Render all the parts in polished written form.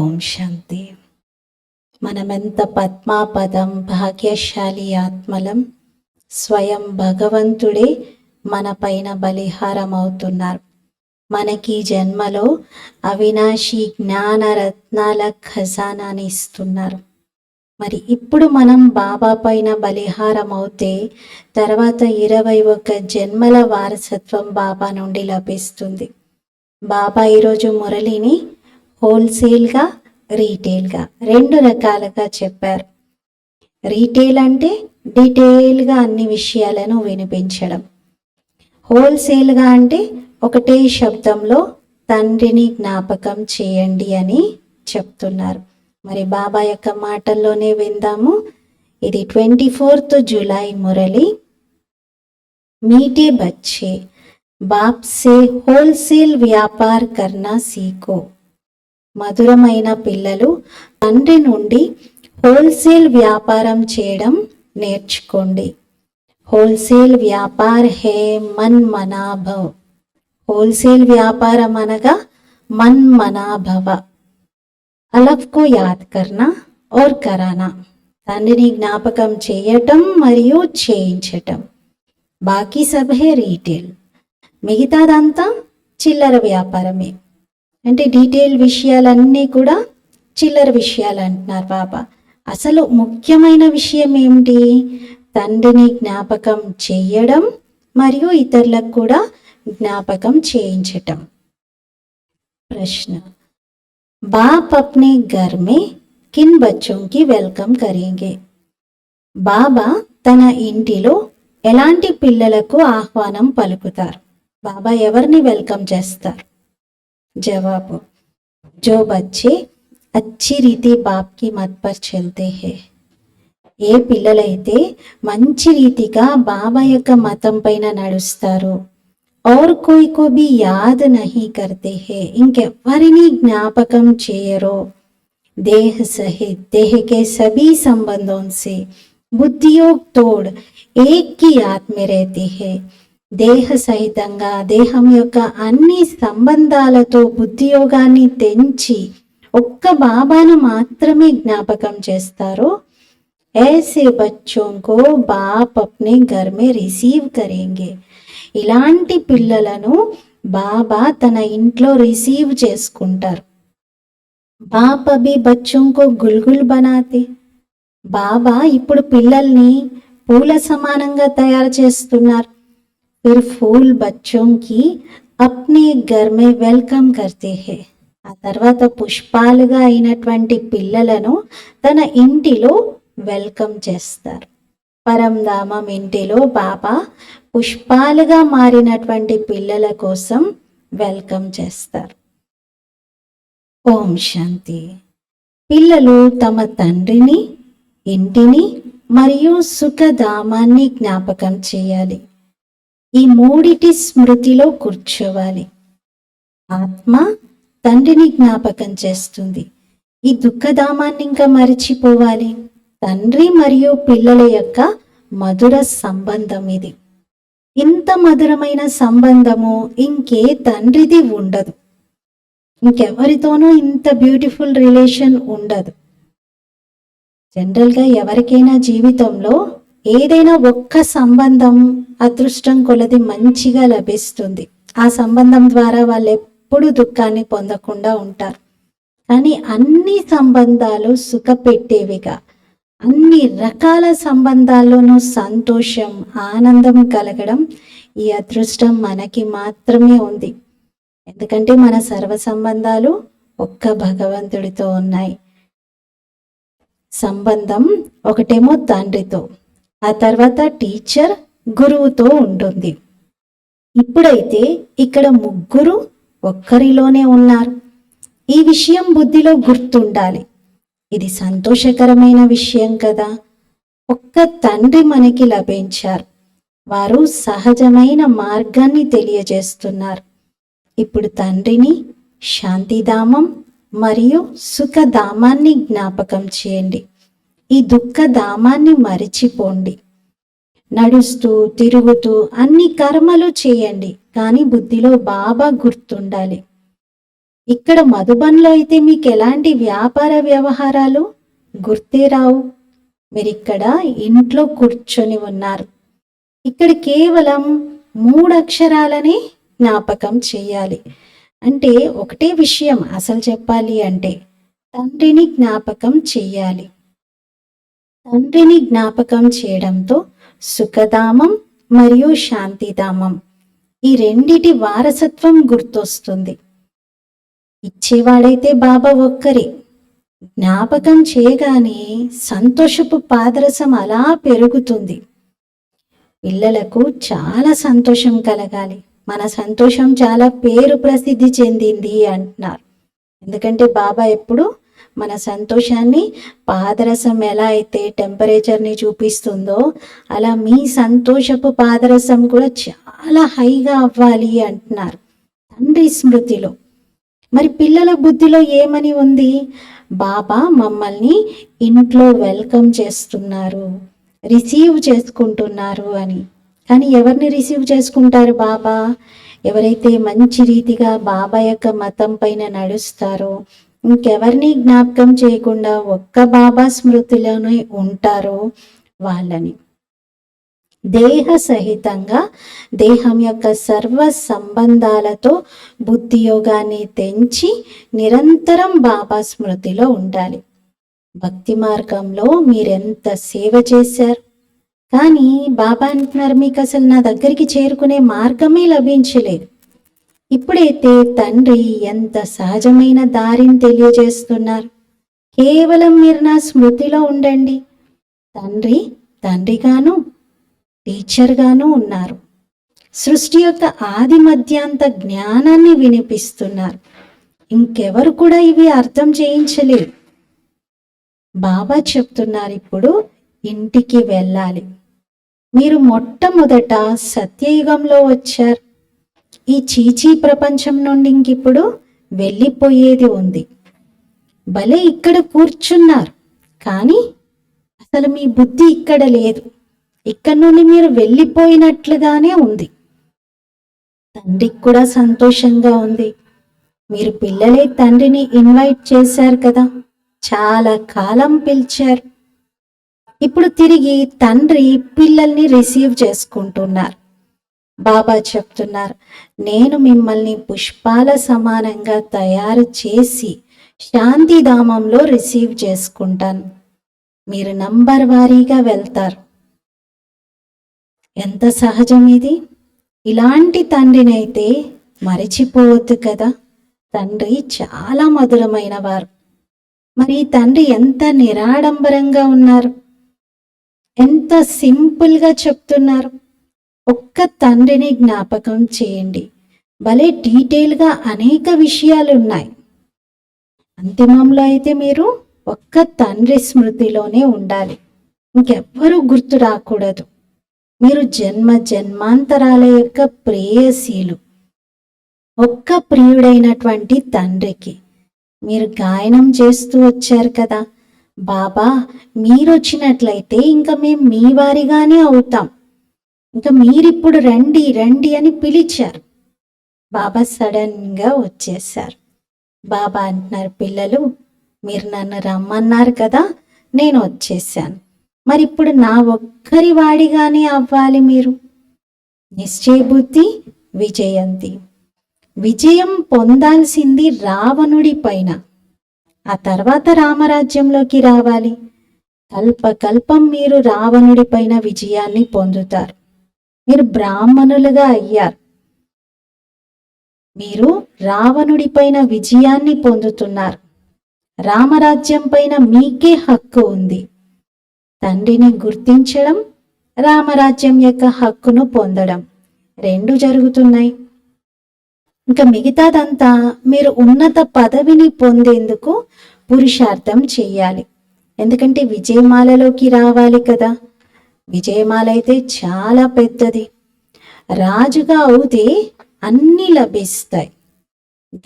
ఓం శాంతి. మనమెంత పద్మాపదం భాగ్యశాలి ఆత్మలం. స్వయం భగవంతుడే మన పైన బలిహారం అవుతున్నారు. మనకి జన్మలో అవినాశి జ్ఞాన రత్నాల ఖజానాని ఇస్తున్నారు. మరి ఇప్పుడు మనం బాబా పైన బలిహారం అవుతే తర్వాత 21 జన్మల వారసత్వం బాబా నుండి లభిస్తుంది. బాబా ఈరోజు మురళిని హోల్సేల్గా రీటైల్గా 2 రకాలుగా చెప్పారు. రీటైల్ అంటే డీటెయిల్గా అన్ని విషయాలను వినిపించడం. హోల్సేల్గా అంటే ఒకటే శబ్దంలో తండ్రిని జ్ఞాపకం చేయండి అని చెప్తున్నారు. మరి బాబా యొక్క మాటల్లోనే విందాము. ఇది 24th జూలై మురళి. మీఠే బచ్చే బాప్ సే హోల్సేల్ వ్యాపార్ కర్నా సీఖో. మధురమైన పిల్లలు, తండ్రి నుండి హోల్సేల్ వ్యాపారం చేయడం నేర్చుకోండి. హోల్సేల్ వ్యాపార్ హే మన్ మనాభవ్. హోల్సేల్ వ్యాపారం అనగా మన్ మనాభవ. అలఫ్ కో యాద్ కర్నా ఔర్ కరానా. తండ్రిని జ్ఞాపకం చేయటం మరియు చేయించటం. బాకీ సబ్ హే రీటైల్. మిగతాదంతా చిల్లర వ్యాపారమే. అంటే డీటెయిల్ విషయాలన్నీ కూడా చిల్లర విషయాలు అంటున్నారు బాబా. అసలు ముఖ్యమైన విషయం ఏమిటి? తండ్రిని జ్ఞాపకం చేయడం మరియు ఇతరులకు కూడా జ్ఞాపకం చేయించటం. ప్రశ్న, బాప్ అప్నే ఘర్ మే కిన్ బచ్చోం కి వెల్కమ్ కరేంగే. బాబా తన ఇంటిలో ఎలాంటి పిల్లలకు ఆహ్వానం పలుకుతారు? బాబా ఎవరిని వెల్కమ్ చేస్తారు? జవాబు, జో బచ్చే అచ్చి రీతి బాప్ కి మత్ పర్ చల్తే హే. ఏ పిల్లలైతే మంచి రీతిగా బాబా యొక్క మతం పైన నడుస్తారు, और कोई को भी याद नहीं करते हैं, ఇంకెవ్వరిని జ్ఞాపకం చేయరో, देह सहित देह के सभी संबंधों से बुद्धियोग तोड़ एक की याद में रहती है. దేహ సహితంగా దేహం యొక్క అన్ని సంబంధాలతో బుద్ధియోగాన్ని తెంచి ఒక్క బాబాను మాత్రమే జ్ఞాపకం చేస్తారో, ऐसे बच्चों को बाप अपने घर में रिसीव करेंगे. ఇలాంటి పిల్లలను బాబా తన ఇంట్లో రిసీవ్ చేసుకుంటారు. బాప్ అభి బచ్చోం కో గుల్గుల్ బనాతే. బాబా ఇప్పుడు పిల్లల్ని పూల సమానంగా తయారు చేస్తున్నారు. ఫిర్ ఫూల్ బచ్చోం కి అప్నే ఘర్ మే వెల్కమ్ కర్తే హే. ఆ తర్వాత పుష్పాలుగా అయినటువంటి పిల్లలను తన ఇంటిలో వెల్కమ్ చేస్తారు. పరంధామం ఇంటిలో బాబా పుష్పాలుగా మారినటువంటి పిల్లల కోసం వెల్కమ్ చేస్తారు. ఓం శాంతి. పిల్లలు తమ తండ్రిని, ఇంటిని మరియు సుఖధామాన్ని జ్ఞాపకం చేయాలి. ఈ మూడిటి స్మృతిలో కూర్చోవాలి. ఆత్మ తండ్రిని జ్ఞాపకం చేస్తుంది. ఈ దుఃఖధామాన్ని ఇంకా మరిచిపోవాలి. తండ్రి మరియు పిల్లల యొక్క మధుర సంబంధం ఇది. ఇంత మధురమైన సంబంధము ఇంకే తండ్రిది ఉండదు. ఇంకెవరితోనూ ఇంత బ్యూటిఫుల్ రిలేషన్ ఉండదు. జనరల్గా ఎవరికైనా జీవితంలో ఏదైనా ఒక్క సంబంధం అదృష్టం కొలది మంచిగా లభిస్తుంది. ఆ సంబంధం ద్వారా వాళ్ళు ఎప్పుడూ దుఃఖాన్ని పొందకుండా ఉంటారు. కానీ అన్ని సంబంధాలు సుఖపెట్టేవిగా, అన్ని రకాల సంబంధాల్లోనూ సంతోషం, ఆనందం కలగడం ఈ అదృష్టం మనకి మాత్రమే ఉంది. ఎందుకంటే మన సర్వ సంబంధాలు ఒక్క భగవంతుడితో ఉన్నాయి. సంబంధం ఒకటేమో తండ్రితో, ఆ తర్వాత టీచర్ గురువుతో ఉంటుంది. ఇప్పుడైతే ఇక్కడ ముగ్గురు ఒక్కరిలోనే ఉన్నారు. ఈ విషయం బుద్ధిలో గుర్తుండాలి. ఇది సంతోషకరమైన విషయం కదా. ఒక్క తండ్రి మనకి లభించారు. వారు సహజమైన మార్గాన్ని తెలియజేస్తున్నారు. ఇప్పుడు తండ్రిని, శాంతిధామం మరియు సుఖధామాన్ని జ్ఞాపకం చేయండి. ఈ దుఃఖధామాన్ని మరిచిపోండి. నడుస్తూ తిరుగుతూ అన్ని కర్మలు చేయండి, కానీ బుద్ధిలో బాబా గుర్తుండాలి. ఇక్కడ మధుబన్లో అయితే మీకు ఎలాంటి వ్యాపార వ్యవహారాలు గుర్తే రావు. మీరిక్కడ ఇంట్లో కూర్చొని ఉన్నారు. ఇక్కడ కేవలం 3 అక్షరాలని జ్ఞాపకం చేయాలి. అంటే ఒకటే విషయం అసలు చెప్పాలి అంటే తండ్రిని జ్ఞాపకం చెయ్యాలి. తండ్రిని జ్ఞాపకం చేయడంతో సుఖధామం మరియు శాంతిధామం ఈ రెండిటి వారసత్వం గుర్తొస్తుంది. ఇచ్చేవాడైతే బాబా ఒక్కరే. జ్ఞాపకం చేయగానే సంతోషపు పాదరసం అలా పెరుగుతుంది. పిల్లలకు చాలా సంతోషం కలగాలి. మన సంతోషం చాలా పేరు ప్రసిద్ధి చెందింది అంటున్నారు. ఎందుకంటే బాబా ఎప్పుడు మన సంతోషాన్ని పాదరసం ఎలా అయితే టెంపరేచర్ని చూపిస్తుందో అలా మీ సంతోషపు పాదరసం కూడా చాలా హైగా అవ్వాలి అంటున్నారు తండ్రి స్మృతిలో. మరి పిల్లల బుద్ధిలో ఏమని ఉంది? బాబా మమ్మల్ని ఇంట్లో వెల్కమ్ చేస్తున్నారు, రిసీవ్ చేసుకుంటున్నారు అని. కానీ ఎవరిని రిసీవ్ చేసుకుంటారు బాబా? ఎవరైతే మంచి రీతిగా బాబా యొక్క మతం పైన నడుస్తారో, ఇంకెవరిని జ్ఞాపకం చేయకుండా ఒక్క బాబా స్మృతిలోనే ఉంటారో వాళ్ళని. దేహ సహితంగా దేహం యొక్క సర్వ సంబంధాలతో బుద్ధి యోగాన్ని తెంచి నిరంతరం బాబా స్మృతిలో ఉండాలి. భక్తి మార్గంలో మీరెంత సేవ చేశారు, కానీ బాబా అంటున్నారు మీకు అసలు నా దగ్గరికి చేరుకునే మార్గమే లభించలేదు. ఇప్పుడైతే తండ్రి ఎంత సహజమైన దారిని తెలియజేస్తున్నారు. కేవలం మీరు నా స్మృతిలో ఉండండి. తండ్రి తండ్రిగాను టీచర్గాను ఉన్నారు. సృష్టి యొక్క ఆది మధ్యాంత జ్ఞానాన్ని వినిపిస్తున్నారు. ఇంకెవరు కూడా ఇవి అర్థం చేయించలేరు. బాబా చెప్తున్నారు ఇప్పుడు ఇంటికి వెళ్ళాలి. మీరు మొట్టమొదట సత్యయుగంలో వచ్చారు. ఈ చీచీ ప్రపంచం నుండి ఇంకిప్పుడు వెళ్ళిపోయేది ఉంది. భలే ఇక్కడ కూర్చున్నారు, కానీ అసలు మీ బుద్ధి ఇక్కడ లేదు. ఇక్కడ నుండి మీరు వెళ్ళిపోయినట్లుగానే ఉంది. తండ్రికి కూడా సంతోషంగా ఉంది. మీరు పిల్లలే తండ్రిని ఇన్వైట్ చేశారు కదా, చాలా కాలం పిలిచారు. ఇప్పుడు తిరిగి తండ్రి పిల్లల్ని రిసీవ్ చేసుకుంటున్నారు. బాబా చెప్తున్నారు, నేను మిమ్మల్ని పుష్పాల సమానంగా తయారు చేసి శాంతిధామంలో రిసీవ్ చేసుకుంటాను. మీరు నంబర్ వారీగా వెళ్తారు. ఎంత సహజం ఇది! ఇలాంటి తండ్రినైతే మరిచిపోవద్దు కదా. తండ్రి చాలా మధురమైన వారు. మరి తండ్రి ఎంత నిరాడంబరంగా ఉన్నారు, ఎంత సింపుల్గా చెప్తున్నారు. ఒక్క తండ్రిని జ్ఞాపకం చేయండి. భలే డీటెయిల్గా అనేక విషయాలు ఉన్నాయి. అంతిమంలో అయితే మీరు ఒక్క తండ్రి స్మృతిలోనే ఉండాలి. ఇంకెవ్వరూ గుర్తు రాకూడదు. మీరు జన్మ జన్మాంతరాల యొక్క ప్రేయసీలు. ఒక్క ప్రియుడైనటువంటి తండ్రికి మీరు గాయనం చేస్తూ వచ్చారు కదా, బాబా మీరు వచ్చినట్లయితే ఇంకా మేము మీ వారిగానే అవుతాం, ఇంకా మీరిప్పుడు రండి రండి అని పిలిచారు. బాబా సడన్గా వచ్చేసారు. బాబా అంటున్నారు, పిల్లలు మీరు నన్ను రమ్మన్నారు కదా, నేను వచ్చేసాను. మరి ఇప్పుడు నా ఒక్కరి వాడిగానే అవ్వాలి. మీరు నిశ్చయ బుద్ధి విజయంతి. విజయం పొందాల్సింది రావణుడి పైన, ఆ తర్వాత రామరాజ్యంలోకి రావాలి. కల్పకల్పం మీరు రావణుడి పైన విజయాన్ని పొందుతారు. మీరు బ్రాహ్మణులుగా అయ్యారు. మీరు రావణుడి పైన విజయాన్ని పొందుతున్నారు. రామరాజ్యం పైన మీకే హక్కు ఉంది. తండ్రిని గుర్తించడం, రామరాజ్యం యొక్క హక్కును పొందడం రెండు జరుగుతున్నాయి. ఇంకా మిగతాదంతా మీరు ఉన్నత పదవిని పొందేందుకు పురుషార్థం చెయ్యాలి. ఎందుకంటే విజయమాలలోకి రావాలి కదా. విజయమాల అయితే చాలా పెద్దది. రాజుగా అవుతే అన్నీ లభిస్తాయి.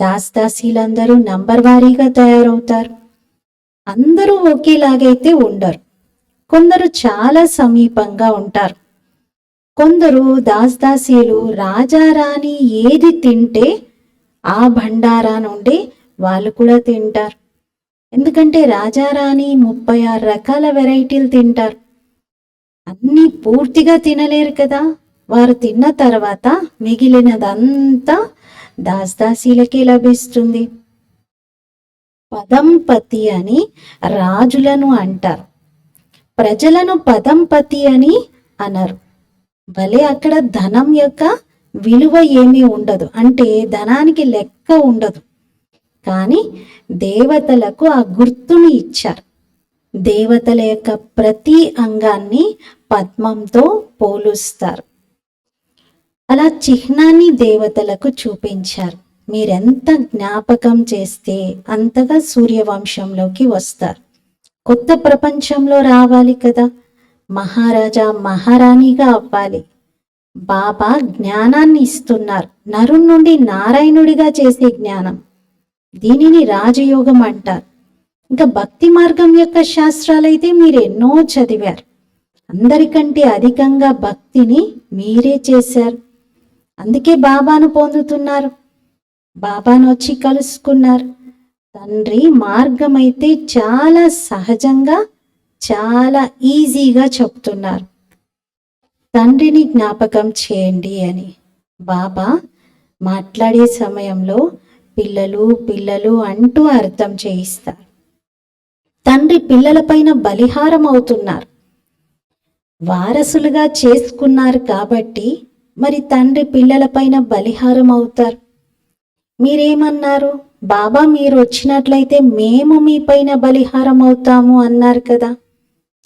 దాసదాసీలందరూ నంబర్ వారీగా తయారవుతారు. అందరూ ఒకేలాగైతే ఉండరు. కొందరు చాలా సమీపంగా ఉంటారు. కొందరు దాసదాసీలు రాజారాణి ఏది తింటే ఆ భండారా నుండి వాళ్ళు కూడా తింటారు. ఎందుకంటే రాజారాణి 36 రకాల వెరైటీలు తింటారు. అన్నీ పూర్తిగా తినలేరు కదా. వారు తిన్న తర్వాత మిగిలినదంతా దాసదాసీలకే లభిస్తుంది. పదంపతి అని రాజులను అంటారు, ప్రజలను పదంపతి అని అనరు. భలే అక్కడ ధనం యొక్క విలువ ఏమీ ఉండదు, అంటే ధనానికి లెక్క ఉండదు. కానీ దేవతలకు ఆ గుర్తుని ఇచ్చారు. దేవతల యొక్క ప్రతి అంగాన్ని పద్మంతో పోలుస్తారు. అలా చిహ్నాన్ని దేవతలకు చూపించారు. మీరెంత జ్ఞాపకం చేస్తే అంతగా సూర్యవంశంలోకి వస్తారు. కొత్త ప్రపంచంలో రావాలి కదా, మహారాజా మహారాణిగా అవ్వాలి. బాబా జ్ఞానాన్ని ఇస్తున్నారు, నరుని నుండి నారాయణుడిగా చేసే జ్ఞానం. దీనిని రాజయోగం అంటారు. ఇంకా భక్తి మార్గం యొక్క శాస్త్రాలైతే మీరు ఎన్నో చదివారు. అందరికంటే అధికంగా భక్తిని మీరే చేశారు. అందుకే బాబాను పొందుతున్నారు, బాబాను వచ్చి కలుసుకున్నారు. తండ్రి మార్గం అయితే చాలా సహజంగా, చాలా ఈజీగా చెప్తున్నారు. తండ్రిని జ్ఞాపకం చేయండి అని బాబా మాట్లాడే సమయంలో పిల్లలు పిల్లలు అంటూ అర్థం చేయిస్తారు. తండ్రి పిల్లలపైన బలిహారం అవుతున్నారు. వారసులుగా చేసుకున్నారు కాబట్టి మరి తండ్రి పిల్లలపైన బలిహారం అవుతారు. మీరేమన్నారు? బాబా మీరు వచ్చినట్లయితే మేము మీ పైన బలిహారం అవుతాము అన్నారు కదా.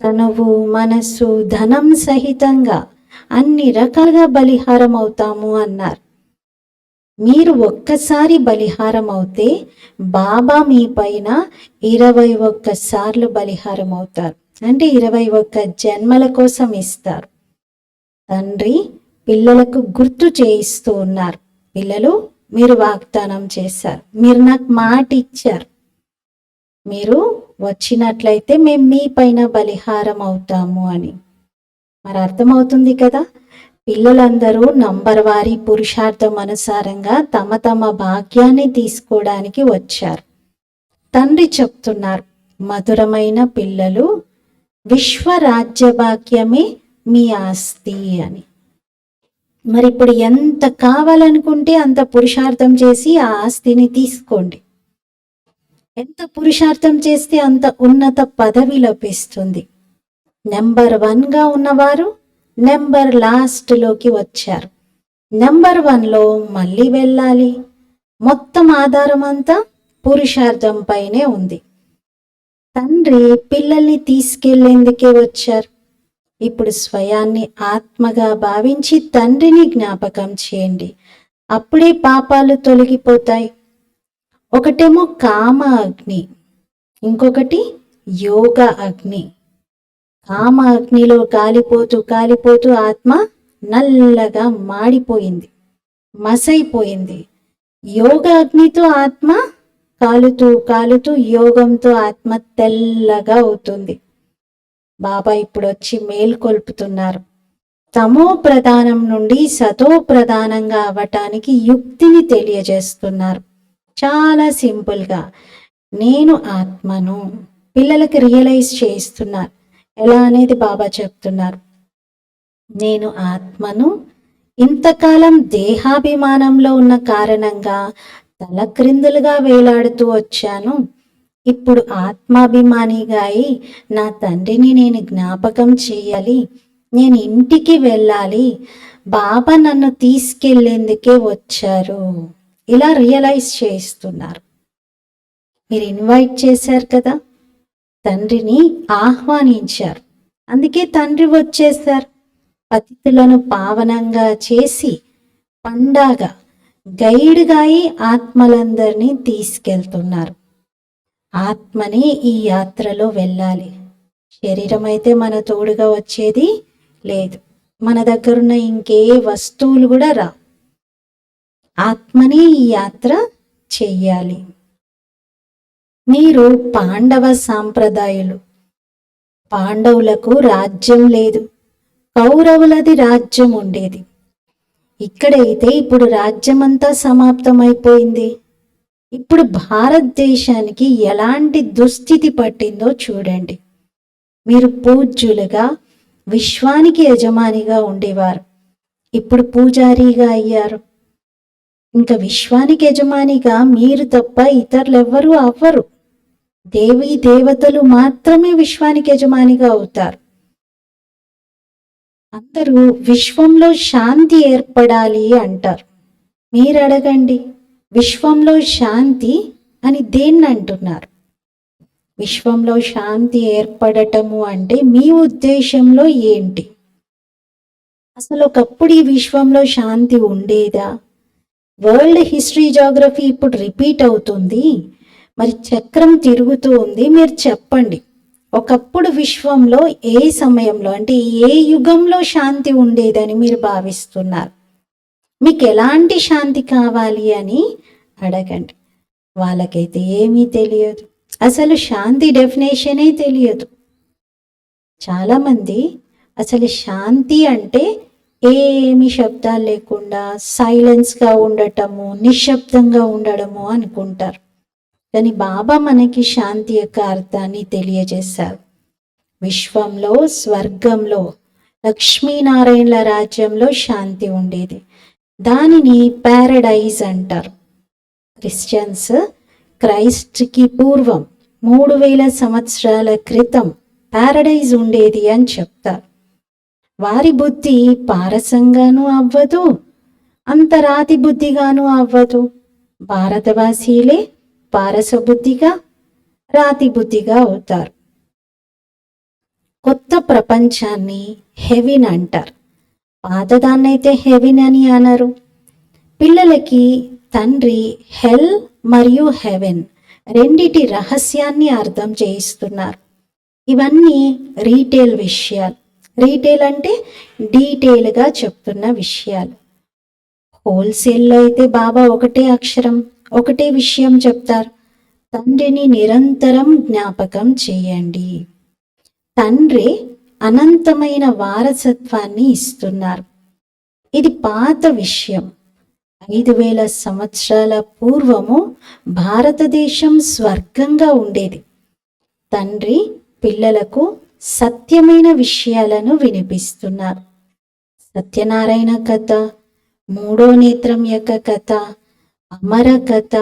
తనువు మనస్సు ధనం సహితంగా అన్ని రకాలుగా బలిహారం అవుతాము అన్నారు. మీరు ఒక్కసారి బలిహారం అవుతే బాబా మీ పైన 21 సార్లు బలిహారం అవుతారు, అంటే 21 జన్మల కోసం ఇస్తారు. తండ్రి పిల్లలకు గుర్తు చేయిస్తూ ఉన్నారు. పిల్లలు, మీరు వాగ్దానం చేశారు, మీరు నాకు మాట ఇచ్చారు, మీరు వచ్చినట్లయితే మేము మీ పైన బలిహారం అవుతాము అని. మరి అర్థమవుతుంది కదా. పిల్లలందరూ నంబర్ వారి పురుషార్థం అనుసారంగా తమ తమ భాగ్యాన్ని తీసుకోవడానికి వచ్చారు. తండ్రి చెప్తున్నారు, మధురమైన పిల్లలు, విశ్వరాజ్య భాగ్యమే మీ ఆస్తి అని. మరి ఇప్పుడు ఎంత కావాలనుకుంటే అంత పురుషార్థం చేసి ఆ ఆస్తిని తీసుకోండి. ఎంత పురుషార్థం చేస్తే అంత ఉన్నత పదవి లభిస్తుంది. నెంబర్ 1గా ఉన్నవారు నెంబర్ లాస్ట్లోకి వచ్చారు. నెంబర్ 1లో మళ్ళీ వెళ్ళాలి. మొత్తం ఆధారం అంతా పురుషార్థం పైనే ఉంది. తండ్రి పిల్లల్ని తీసుకెళ్లేందుకే వచ్చారు. ఇప్పుడు స్వయాన్ని ఆత్మగా భావించి తండ్రిని జ్ఞాపకం చేయండి. అప్పుడే పాపాలు తొలగిపోతాయి. ఒకటేమో కామ అగ్ని, ఇంకొకటి యోగ అగ్ని. కామ అగ్నిలో కాలిపోతూ కాలిపోతూ ఆత్మ నల్లగా మాడిపోయింది, మసైపోయింది. యోగ అగ్నితో ఆత్మ కాలుతూ కాలుతూ యోగంతో ఆత్మ తెల్లగా అవుతుంది. బాబా ఇప్పుడు వచ్చి మేల్కొల్పుతున్నారు. తమో ప్రధానం నుండి సతో ప్రధానంగా అవ్వటానికి యుక్తిని తెలియజేస్తున్నారు. చాలా సింపుల్గా నేను ఆత్మను పిల్లలకి రియలైజ్ చేయిస్తున్నారు. ఎలా అనేది బాబా చెప్తున్నారు. నేను ఆత్మను, ఇంతకాలం దేహాభిమానంలో ఉన్న కారణంగా తలక్రిందులుగా వేలాడుతూ వచ్చాను. ఇప్పుడు ఆత్మాభిమానిగా అయి నా తండ్రిని నేను జ్ఞాపకం చేయాలి, నేను ఇంటికి వెళ్ళాలి, బాబా నన్ను తీసుకెళ్లేందుకే వచ్చారు. ఇలా రియలైజ్ చేయిస్తున్నారు. మీరు ఇన్వైట్ చేశారు కదా, తండ్రిని ఆహ్వానించారు, అందుకే తండ్రి వచ్చేశారు. పతితులను పావనంగా చేసి పండగ గైడ్గా అయి ఆత్మలందరినీ తీసుకెళ్తున్నారు. ఆత్మని ఈ యాత్రలో వెళ్ళాలి. శరీరం అయితే మన తోడుగా వచ్చేది లేదు, మన దగ్గరున్న ఇంకే వస్తువులు కూడా రా. ఆత్మని ఈ యాత్ర చెయ్యాలి. మీరు పాండవ సాంప్రదాయులు. పాండవులకు రాజ్యం లేదు, కౌరవులది రాజ్యం ఉండేది. ఇక్కడైతే ఇప్పుడు రాజ్యమంతా సమాప్తమైపోయింది. ఇప్పుడు భారతదేశానికి ఎలాంటి దుస్థితి పట్టిందో చూడండి. మీరు పూజ్యులుగా విశ్వానికి యజమానిగా ఉండేవారు, ఇప్పుడు పూజారిగా అయ్యారు. ఇంకా విశ్వానికి యజమానిగా మీరు తప్ప ఇతరులెవ్వరూ అవ్వరు. దేవీ దేవతలు మాత్రమే విశ్వానికి యజమానిగా అవుతారు. అందరూ విశ్వంలో శాంతి ఏర్పడాలి అంటారు. మీరు అడగండి, విశ్వంలో శాంతి అని దేన్ని అంటున్నారు? విశ్వంలో శాంతి ఏర్పడటము అంటే మీ ఉద్దేశంలో ఏంటి? అసలు ఒకప్పుడు ఈ విశ్వంలో శాంతి ఉండేదా? వరల్డ్ హిస్టరీ జాగ్రఫీ ఇప్పుడు రిపీట్ అవుతుంది, మరి చక్రం తిరుగుతూ ఉంది. మీరు చెప్పండి, ఒకప్పుడు విశ్వంలో ఏ సమయంలో అంటే ఏ యుగంలో శాంతి ఉండేదని మీరు భావిస్తున్నారు? మీకు ఎలాంటి శాంతి కావాలి అని అడగండి. వాళ్ళకైతే ఏమీ తెలియదు, అసలు శాంతి డెఫినేషనే తెలియదు. చాలామంది అసలు శాంతి అంటే ఏమి శబ్దాలు లేకుండా సైలెన్స్గా ఉండటము, నిశ్శబ్దంగా ఉండడము అనుకుంటారు. కానీ బాబా మనకి శాంతి యొక్క అర్థాన్ని తెలియజేశారు. విశ్వంలో, స్వర్గంలో, లక్ష్మీనారాయణల రాజ్యంలో శాంతి ఉండేది. దానిని ప్యారడైజ్ అంటారు. క్రిస్టియన్స్ క్రైస్ట్కి పూర్వం 3000 సంవత్సరాల క్రితం ప్యారడైజ్ ఉండేది అని చెప్తారు. వారి బుద్ధి పారసంగానూ అవ్వదు, అంతరాతి బుద్ధిగానూ అవ్వదు. భారతవాసీలే పారస బుద్ధిగా, రాతి బుద్ధిగా అవుతారు. కొత్త ప్రపంచాన్ని హెవెన్ అంటారు, పాతదాన్నైతే హెవెన్ అని అనరు. పిల్లలకి తండ్రి హెల్ మరియు హెవెన్ రెండిటి రహస్యాన్ని అర్థం చేయిస్తున్నారు. ఇవన్నీ రీటైల్ విషయాలు. రీటైల్ అంటే డీటెయిల్గా చెప్తున్న విషయాలు. హోల్సేల్లో అయితే బాబా ఒకటే అక్షరం, ఒకటే విషయం చెప్తారు, తండ్రిని నిరంతరం జ్ఞాపకం చేయండి. తండ్రి అనంతమైన వారసత్వాన్ని ఇస్తున్నారు. ఇది పాత విషయం. 5000 సంవత్సరాల పూర్వము భారతదేశం స్వర్గంగా ఉండేది. తండ్రి పిల్లలకు సత్యమైన విషయాలను వినిపిస్తున్నారు. సత్యనారాయణ కథ, మూడో నేత్రం యొక్క కథ, అమర కథ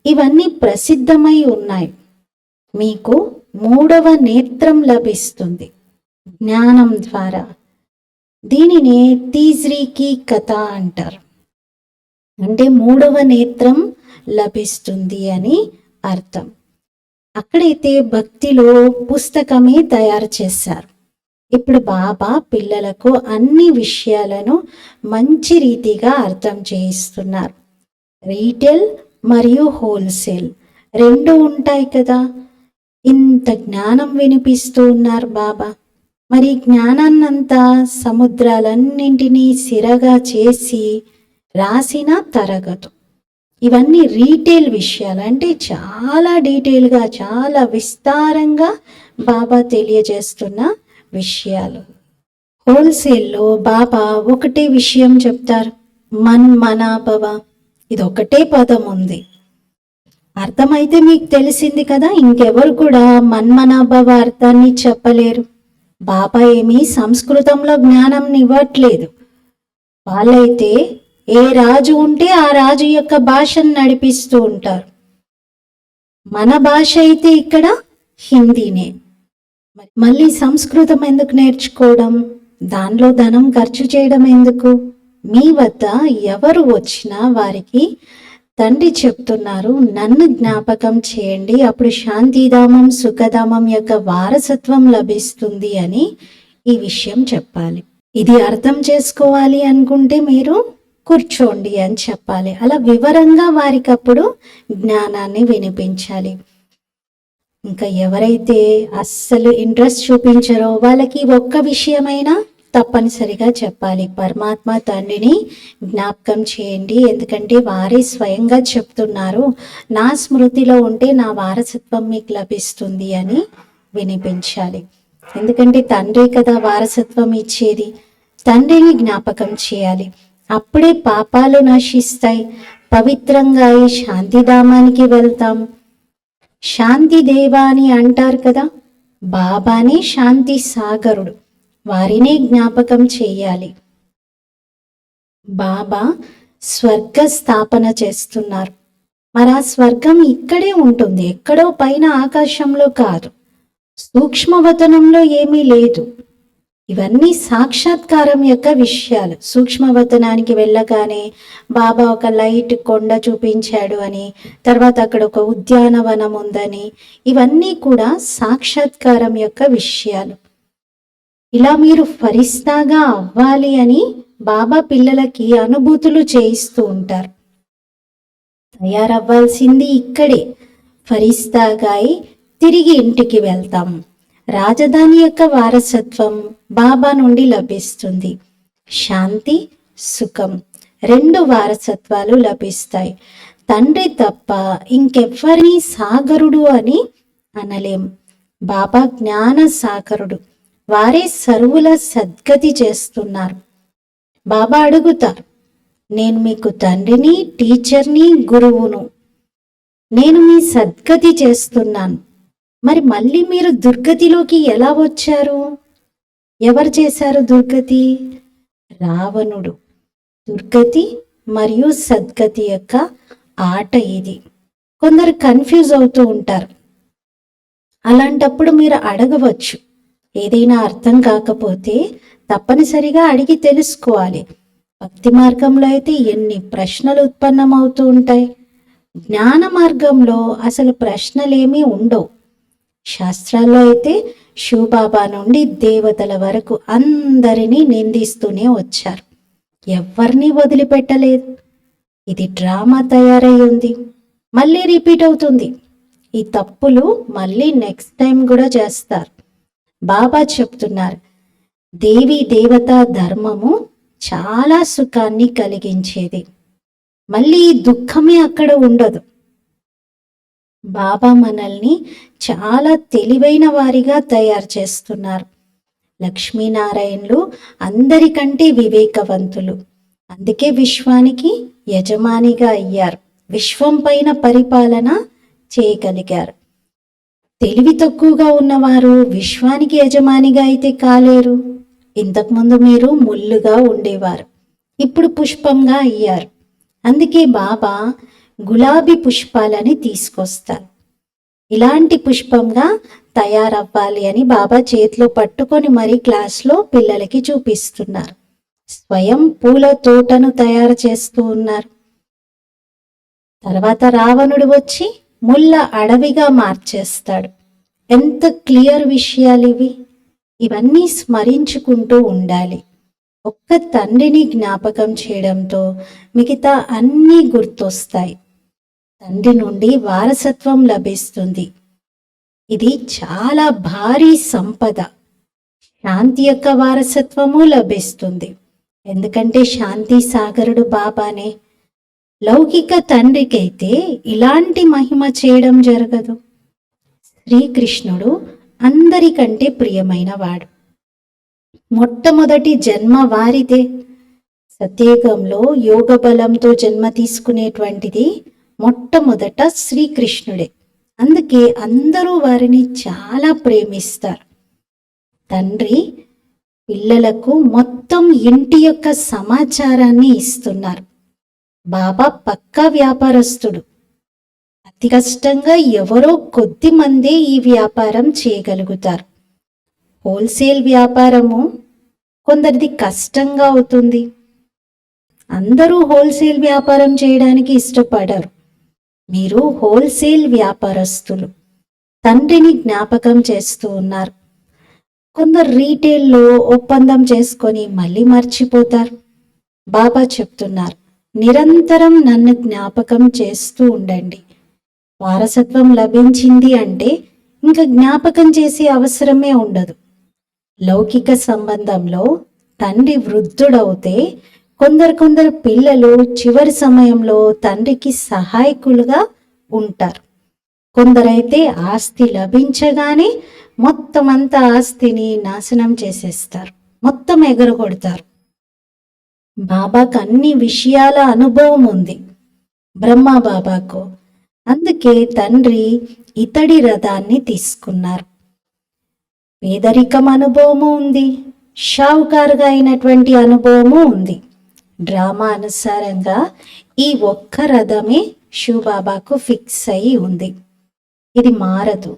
ఇవన్నీ ప్రసిద్ధమై ఉన్నాయి. మీకు 3వ నేత్రం లభిస్తుంది జ్ఞానం ద్వారా. దీనినే తీజ్రీకి కథ అంటారు, అంటే 3వ నేత్రం లభిస్తుంది అని అర్థం. అక్కడైతే భక్తిలో పుస్తకమే తయారు చేశారు. ఇప్పుడు బాబా పిల్లలకు అన్ని విషయాలను మంచి రీతిగా అర్థం చేయిస్తున్నారు. రీటైల్ మరియు హోల్సేల్ రెండు ఉంటాయి కదా. ఇంత జ్ఞానం వినిపిస్తూ ఉన్నారు బాబా. మరి జ్ఞానాన్నంతా సముద్రాలన్నింటినీ సిరగా చేసి రాసిన తరగదు. ఇవన్నీ రీటైల్ విషయాలు, అంటే చాలా డీటెయిల్గా, చాలా విస్తారంగా బాబా తెలియజేస్తున్న విషయాలు. హోల్సేల్లో బాబా ఒకటే విషయం చెప్తారు, మన్మనాభవ. ఇది ఒకటే పదం ఉంది. అర్థమైతే మీకు తెలిసింది కదా. ఇంకెవరు కూడా మన్మనాభవ అర్థాన్ని చెప్పలేరు. బాబా ఏమీ సంస్కృతంలో జ్ఞానం ఇవ్వట్లేదు. వాళ్ళైతే ఏ రాజు ఉంటే ఆ రాజు యొక్క భాషను నడిపిస్తూ ఉంటారు. మన భాష అయితే ఇక్కడ హిందీనే. మళ్ళీ సంస్కృతం ఎందుకు నేర్చుకోవడం, దానిలో ధనం ఖర్చు చేయడం ఎందుకు? మీ వద్ద ఎవరు వచ్చినా వారికి తండ్రి చెప్తున్నారు, నన్ను జ్ఞాపకం చేయండి, అప్పుడు శాంతిధామం, సుఖధామం యొక్క వారసత్వం లభిస్తుంది అని ఈ విషయం చెప్పాలి. ఇది అర్థం చేసుకోవాలి అనుకుంటే మీరు కూర్చోండి అని చెప్పాలి. అలా వివరంగా వారికి అప్పుడు జ్ఞానాన్ని వినిపించాలి. ఇంకా ఎవరైతే అస్సలు ఇంట్రెస్ట్ చూపించారో వాళ్ళకి ఒక్క విషయమైనా తప్పనిసరిగా చెప్పాలి, పరమాత్మ తండ్రిని జ్ఞాపకం చేయండి, ఎందుకంటే వారే స్వయంగా చెప్తున్నారు, నా స్మృతిలో ఉంటే నా వారసత్వం మీకు లభిస్తుంది అని వినిపించాలి. ఎందుకంటే తండ్రి కదా వారసత్వం ఇచ్చేది. తండ్రిని జ్ఞాపకం చేయాలి. అప్పుడే పాపాలు నశిస్తాయి, పవిత్రంగా అయి శాంతిధామానికి వెళ్తాం. శాంతి దేవా అని అంటారు కదా, బాబానే శాంతి సాగరుడు, వారినే జ్ఞాపకం చేయాలి. బాబా స్వర్గ స్థాపన చేస్తున్నారు. మరి ఆ స్వర్గం ఇక్కడే ఉంటుంది, ఎక్కడో పైన ఆకాశంలో కాదు, సూక్ష్మవతనంలో ఏమీ లేదు. ఇవన్నీ సాక్షాత్కారం యొక్క విషయాలు. సూక్ష్మవతనానికి వెళ్ళగానే బాబా ఒక లైట్ కొండ చూపించాడు అని, తర్వాత అక్కడ ఒక ఉద్యానవనం ఉందని, ఇవన్నీ కూడా సాక్షాత్కారం యొక్క విషయాలు. ఇలా మీరు ఫరిస్తాగా అవ్వాలి అని బాబా పిల్లలకి అనుభూతులు చేయిస్తూ ఉంటారు. తయారవ్వాల్సింది ఇక్కడే, ఫరిస్తాగా అయి తిరిగి ఇంటికి వెళ్తాం. రాజధాని యొక్క వారసత్వం బాబా నుండి లభిస్తుంది. శాంతి, సుఖం, 2 వారసత్వాలు లభిస్తాయి. తండ్రి తప్ప ఇంకెవ్వరిని సాగరుడు అని అనలేం. బాబా జ్ఞాన సాగరుడు, వారే సర్వుల సద్గతి చేస్తున్నారు. బాబా అడుగుతారు, నేను మీకు తండ్రిని, టీచర్ని, గురువును, నేను మీ సద్గతి చేస్తున్నాను. మరి మళ్ళీ మీరు దుర్గతిలోకి ఎలా వచ్చారు? ఎవరు చేశారు దుర్గతి? రావణుడు. దుర్గతి మరియు సద్గతి యొక్క ఆట ఇది. కొందరు కన్ఫ్యూజ్ అవుతూ ఉంటారు. అలాంటప్పుడు మీరు అడగవచ్చు. ఏదైనా అర్థం కాకపోతే తప్పనిసరిగా అడిగి తెలుసుకోవాలి. భక్తి మార్గంలో అయితే ఎన్ని ప్రశ్నలు ఉత్పన్నమవుతూ ఉంటాయి. జ్ఞాన మార్గంలో అసలు ప్రశ్నలేమీ ఉండవు. శాస్త్రాల్లో అయితే శివబాబా నుండి దేవతల వరకు అందరినీ నిందిస్తూనే వచ్చారు, ఎవరిని వదిలిపెట్టలేదు. ఇది డ్రామా తయారై ఉంది, మళ్ళీ రిపీట్ అవుతుంది. ఈ తప్పులు మళ్ళీ నెక్స్ట్ టైం కూడా చేస్తారు. బాబా చెప్తున్నారు, దేవి దేవతా ధర్మము చాలా సుఖాన్ని కలిగించేది, మళ్ళీ దుఃఖమే అక్కడ ఉండదు. బాబా మనల్ని చాలా తెలివైన వారిగా తయారు చేస్తున్నారు. లక్ష్మీనారాయణులు అందరికంటే వివేకవంతులు, అందుకే విశ్వానికి యజమానిగా అయ్యారు, విశ్వం పైన పరిపాలన చేయగలిగారు. తెలివి తక్కువగా ఉన్నవారు విశ్వానికి యజమానిగా అయితే కాలేరు. ఇంతకుముందు మీరు ముల్లుగా ఉండేవారు, ఇప్పుడు పుష్పంగా అయ్యారు. అందుకే బాబా గులాబీ పుష్పాలని తీసుకొస్తారు. ఇలాంటి పుష్పంగా తయారవ్వాలి అని బాబా చేతిలో పట్టుకొని మరి క్లాస్లో పిల్లలకి చూపిస్తున్నారు. స్వయం పూల తోటను తయారు చేస్తూ ఉన్నారు. తర్వాత రావణుడు వచ్చి ముళ్ళ అడవిగా మార్చేస్తాడు. ఎంత క్లియర్ విషయాలు ఇవి! ఇవన్నీ స్మరించుకుంటూ ఉండాలి. ఒక్క తండ్రిని జ్ఞాపకం చేయడంతో మిగతా అన్నీ గుర్తొస్తాయి. తండ్రి నుండి వారసత్వం లభిస్తుంది. ఇది చాలా భారీ సంపద. శాంతి యొక్క వారసత్వము లభిస్తుంది, ఎందుకంటే శాంతి సాగరుడు బాబానే. లౌకిక తండ్రికైతే ఇలాంటి మహిమ చేయడం జరగదు. శ్రీకృష్ణుడు అందరికంటే ప్రియమైన వాడు. మొట్టమొదటి జన్మ వారిదే. సత్యయుగంలో యోగ బలంతో జన్మ తీసుకునేటువంటిది మొట్టమొదట శ్రీకృష్ణుడే. అందుకే అందరూ వారిని చాలా ప్రేమిస్తారు. తండ్రి పిల్లలకు మొత్తం ఇంటి యొక్క సమాచారాన్ని ఇస్తున్నారు. బాబా పక్కా వ్యాపారస్తుడు. అతి కష్టంగా ఎవరో కొద్ది మందే ఈ వ్యాపారం చేయగలుగుతారు. హోల్సేల్ వ్యాపారము కొందరిది కష్టంగా అవుతుంది. అందరూ హోల్సేల్ వ్యాపారం చేయడానికి ఇష్టపడరు. మీరు హోల్సేల్ వ్యాపారస్తులు, తండ్రిని జ్ఞాపకం చేస్తూ ఉన్నారు. కొందరు రీటైల్లో ఒప్పందం చేసుకొని మళ్ళీ మర్చిపోతారు. బాబా చెప్తున్నారు, నిరంతరం నన్ను జ్ఞాపకం చేస్తూ ఉండండి. వారసత్వం లభించింది అంటే ఇంకా జ్ఞాపకం చేసే అవసరమే ఉండదు. లౌకిక సంబంధంలో తండ్రి వృద్ధుడవుతే కొందరు పిల్లలు చివరి సమయంలో తండ్రికి సహాయకులుగా ఉంటారు. కొందరైతే ఆస్తి లభించగానే మొత్తం అంతా ఆస్తిని నాశనం చేసేస్తారు, మొత్తం ఎగరగొడతారు. బాబాకు అన్ని విషయాల అనుభవం ఉంది, బ్రహ్మ బాబాకు. అందుకే తండ్రి ఇతడి రథాన్ని తీసుకున్నారు. పేదరికం అనుభవము ఉంది, షావుకారుగా అయినటువంటి అనుభవము ఉంది. డ్రామా అనుసారంగా ఈ ఒక్క రథమే శివబాబాకు ఫిక్స్ అయి ఉంది. ఇది మారదు.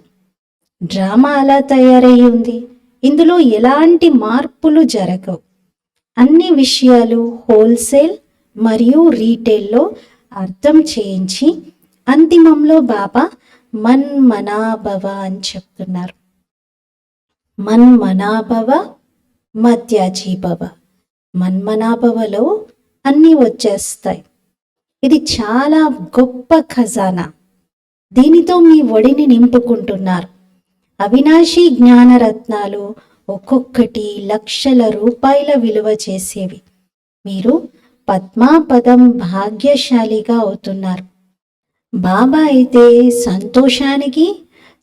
డ్రామా అలా తయారయ్యి ఉంది. ఇందులో ఎలాంటి మార్పులు జరగవు. అన్ని విషయాలు హోల్సేల్ మరియు రీటైల్లో అర్థం చేయించి అంతిమంలో బాబా మన్మనాభవ అని చెప్తున్నారు. మన్మనాభవ మధ్యాజీభవ. మన్మనాభవలో అన్నీ వచ్చేస్తాయి. ఇది చాలా గొప్ప ఖజానా. దీనితో మీ ఒడిని నింపుకుంటున్నారు. అవినాశి జ్ఞానరత్నాలు ఒక్కొక్కటి లక్షల రూపాయల విలువ చేసేవి. మీరు పద్మాపదం భాగ్యశాలిగా అవుతున్నారు. బాబా అయితే సంతోషానికి,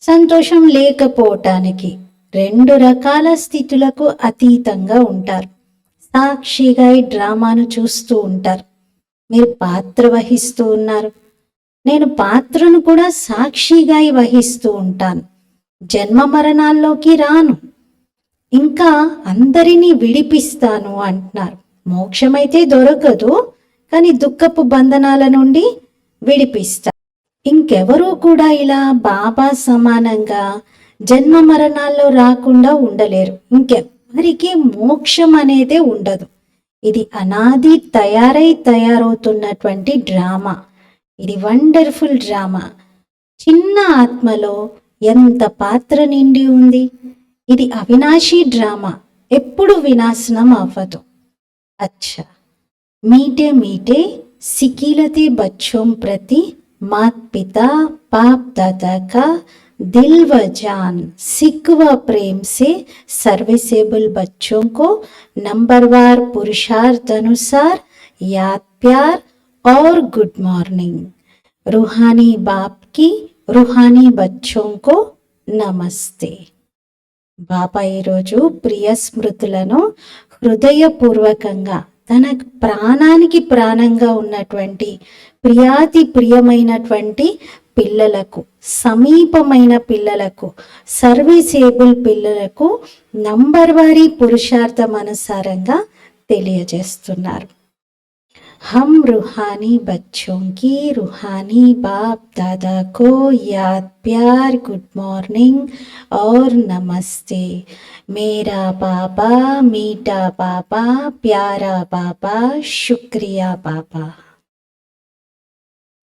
సంతోషం లేకపోవటానికి 2 రకాల స్థితులకు అతీతంగా ఉంటారు. సాక్షిగా ఈ డ్రామాను చూస్తూ ఉంటారు. మీరు పాత్ర వహిస్తూ ఉన్నారు. నేను పాత్రను కూడా సాక్షిగా వహిస్తూ ఉంటాను. జన్మ మరణాల్లోకి రాను, ఇంకా అందరినీ విడిపిస్తాను అంటున్నారు. మోక్షమైతే దొరకదు, కానీ దుఃఖపు బంధనాల నుండి విడిపిస్తా. ఇంకెవరూ కూడా ఇలా బాబా సమానంగా జన్మ మరణాల్లో రాకుండా ఉండలేరు. ఇంకెవరికి మోక్షం అనేదే ఉండదు. ఇది అనాది తయారవుతున్నటువంటి డ్రామా. ఇది వండర్ఫుల్ డ్రామా. చిన్న ఆత్మలో ఎంత పాత్ర నిండి ఉంది. ఇది అవినాశీ డ్రామా, ఎప్పుడు వినాశనం అవ్వదు. अच्छा, मीठे मीठे सिकीलते बच्चों प्रति मात पिता बाप दादा का दिल व जान सिक व प्रेम से सर्विसेबल बच्चों को नंबरवार पुरुषार्थ अनुसार याद, प्यार और गुड मॉर्निंग. रूहानी बाप की रूहानी बच्चों को నమస్తే. బాబా ఈరోజు ప్రియ స్మృతులను హృదయపూర్వకంగా తన ప్రాణానికి ప్రాణంగా ఉన్నటువంటి ప్రియాతి ప్రియమైనటువంటి పిల్లలకు, సమీపమైన పిల్లలకు, సర్వీసేబుల్ పిల్లలకు నంబర్ వారీ పురుషార్థం అనుసారంగా తెలియజేస్తున్నారు. हम रूहानी बच्चों की रूहानी बाप दादा को याद, प्यार, गुड मॉर्निंग और नमस्ते. मेरा बाबा मीठा बाबा, प्यारा बाबा, शुक्रिया बाबा.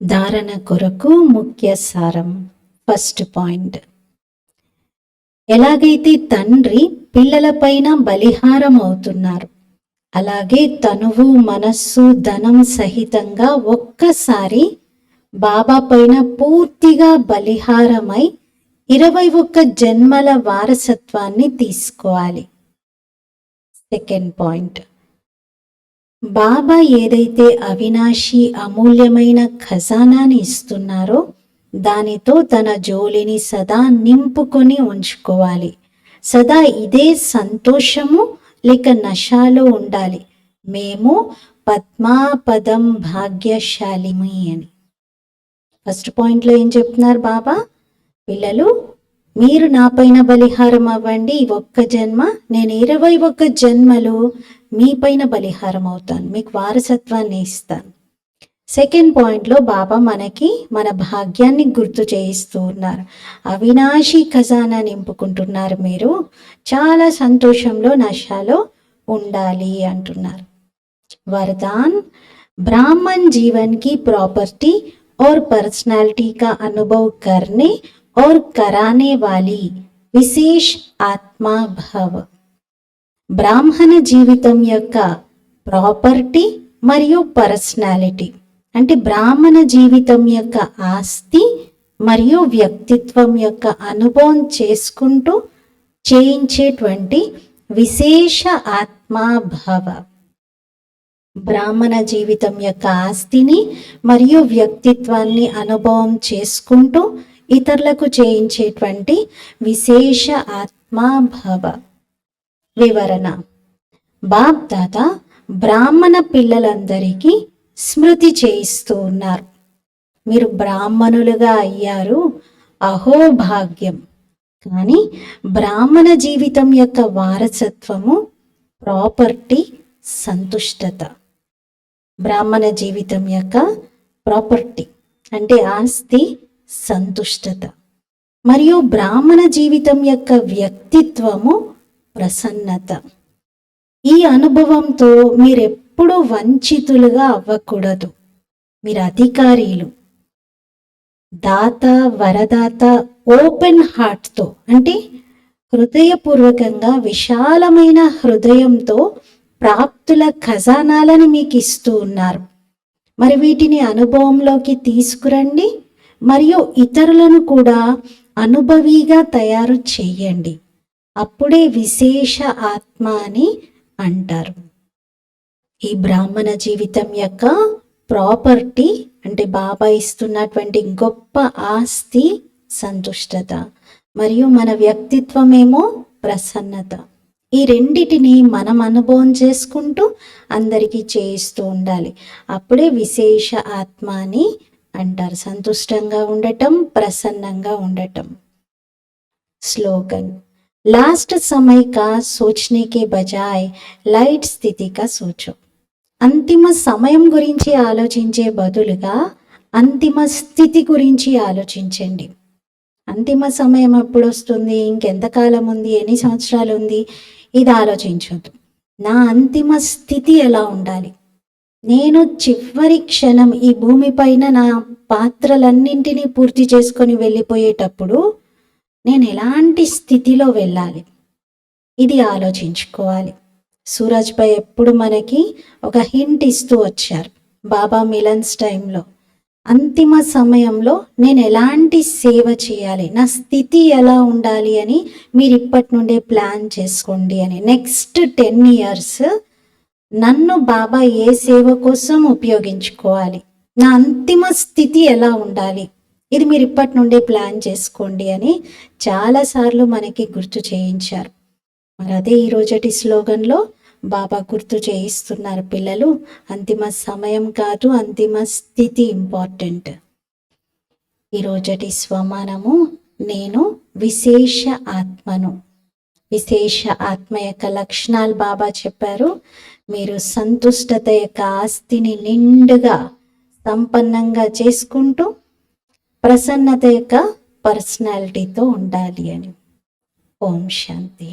ధారణ కొరకు ముఖ్య సారం. ఫస్ట్ పాయింట్, ఎలాగైతే తండ్రి పిల్లలపైన బలిహారం అవుతున్నారు, అలాగే తనువు, మనస్సు, ధనం సహితంగా ఒక్కసారి బాబా పైన పూర్తిగా బలిహారమై 21 జన్మల వారసత్వాన్ని తీసుకోవాలి. సెకండ్ పాయింట్, బాబా ఏదైతే అవినాశి అమూల్యమైన ఖజానాని ఇస్తున్నారో దానితో తన జోలిని సదా నింపుకొని ఉంచుకోవాలి. సదా ఇదే సంతోషము లేక నశాలో ఉండాలి. మేము పద్మాపదం భాగ్యశాలిమి అని. ఫస్ట్ పాయింట్లో ఏం చెప్తున్నారు బాబా? పిల్లలు, మీరు నా పైన బలిహారం అవ్వండి. ఈ ఒక్క జన్మ, నేను 21 జన్మలు మీ పైన బలిహారం అవుతాను, మీకు వారసత్వాన్ని ఇస్తాను. సెకండ్ పాయింట్లో బాబా మనకి మన భాగ్యాన్ని గుర్తు చేయిస్తూ ఉన్నారు. అవినాశి ఖజానా నింపుకుంటున్నారు. మీరు చాలా సంతోషంలో, నశాలో ఉండాలి అంటున్నారు. వరదాన్, ब्राह्मण जीवन की प्रॉपर्टी और पर्सनालिटी का अनुभव करने और कराने वाली विशेष आत्मा भव. బ్రాహ్మణ జీవితం యొక్క ప్రాపర్టీ మరియు పర్సనాలిటీ అంటే బ్రాహ్మణ జీవితం యొక్క ఆస్తి మరియు వ్యక్తిత్వం యొక్క అనుభవం చేసుకుంటూ చేయించేటువంటి విశేష ఆత్మాభవ. బ్రాహ్మణ జీవితం యొక్క ఆస్తిని మరియు వ్యక్తిత్వాన్ని అనుభవం చేసుకుంటూ ఇతరులకు చేయించేటువంటి విశేష ఆత్మాభవ. వివరణ, బాప్ దాదా బ్రాహ్మణ పిల్లలందరికీ స్మృతి చేయిస్తూ ఉన్నారు. మీరు బ్రాహ్మణులుగా అయ్యారు, అహోభాగ్యం. కానీ బ్రాహ్మణ జీవితం యొక్క వారసత్వము ప్రాపర్టీ, సంతుష్టత. బ్రాహ్మణ జీవితం యొక్క ప్రాపర్టీ అంటే ఆస్తి, సంతుష్టత. మరియు బ్రాహ్మణ జీవితం యొక్క వ్యక్తిత్వము ప్రసన్నత. ఈ అనుభవంతో మీరెప్పుడూ వంచితులుగా అవ్వకూడదు. మీరు అధికారీలు. దాత, వరదాత ఓపెన్ హార్ట్తో అంటే హృదయపూర్వకంగా, విశాలమైన హృదయంతో ప్రాప్తుల ఖజానాలను మీకు ఇస్తూ ఉన్నారు. మరి వీటిని అనుభవంలోకి తీసుకురండి మరియు ఇతరులను కూడా అనుభవిగా తయారు చేయండి. అప్పుడే విశేష ఆత్మ అని అంటారు. ఈ బ్రాహ్మణ జీవితం యొక్క ప్రాపర్టీ అంటే బాబా ఇస్తున్నటువంటి గొప్ప ఆస్తి సంతుష్టత, మరియు మన వ్యక్తిత్వమేమో ప్రసన్నత. ఈ రెండిటిని మనం అనుభవం చేసుకుంటూ అందరికీ చేయిస్తూ ఉండాలి. అప్పుడే విశేష ఆత్మ అని అంటారు. సంతుష్టంగా ఉండటం, ప్రసన్నంగా ఉండటం. స్లోగన్: लास्ट समय का सोचने के बजाय లైట్ స్థితి కా సోచో. అంతిమ సమయం గురించి ఆలోచించే బదులుగా అంతిమ స్థితి గురించి ఆలోచించండి. అంతిమ సమయం ఎప్పుడు వస్తుంది, ఇంకెంతకాలం ఉంది, ఎన్ని సంవత్సరాలు ఉంది, ఇది ఆలోచించొద్దు. నా అంతిమ స్థితి ఎలా ఉండాలి, నేను చివరి క్షణం ఈ భూమిపైన నా పాత్రలన్నింటినీ పూర్తి చేసుకొని వెళ్ళిపోయేటప్పుడు నేను ఎలాంటి స్థితిలో వెళ్ళాలి, ఇది ఆలోచించుకోవాలి. సూరజ్పై ఎప్పుడు మనకి ఒక హింట్ ఇస్తూ వచ్చారు బాబా మిలన్స్ టైంలో. అంతిమ సమయంలో నేను ఎలాంటి సేవ చేయాలి, నా స్థితి ఎలా ఉండాలి అని మీరు ఇప్పటి నుండే ప్లాన్ చేసుకోండి అని. నెక్స్ట్ 10 years నన్ను బాబా ఏ సేవ కోసం ఉపయోగించుకోవాలి, నా అంతిమ స్థితి ఎలా ఉండాలి, ఇది మీరు ఇప్పటి నుండే ప్లాన్ చేసుకోండి అని చాలాసార్లు మనకి గుర్తు చేయించారు. మరి అదే ఈరోజటి స్లోగన్లో బాబా గుర్తు చేయిస్తున్నారు. పిల్లలు, అంతిమ సమయం కాదు, అంతిమ స్థితి ఇంపార్టెంట్. ఈరోజటి స్వమానము: నేను విశేష ఆత్మను. విశేష ఆత్మ యొక్క లక్షణాలు బాబా చెప్పారు. మీరు సంతుష్టత యొక్క ఆస్తిని నిండుగా సంపన్నంగా చేసుకుంటూ ప్రసన్నత యొక్క పర్సనాలిటీతో ఉండాలి అని. ఓం శాంతి.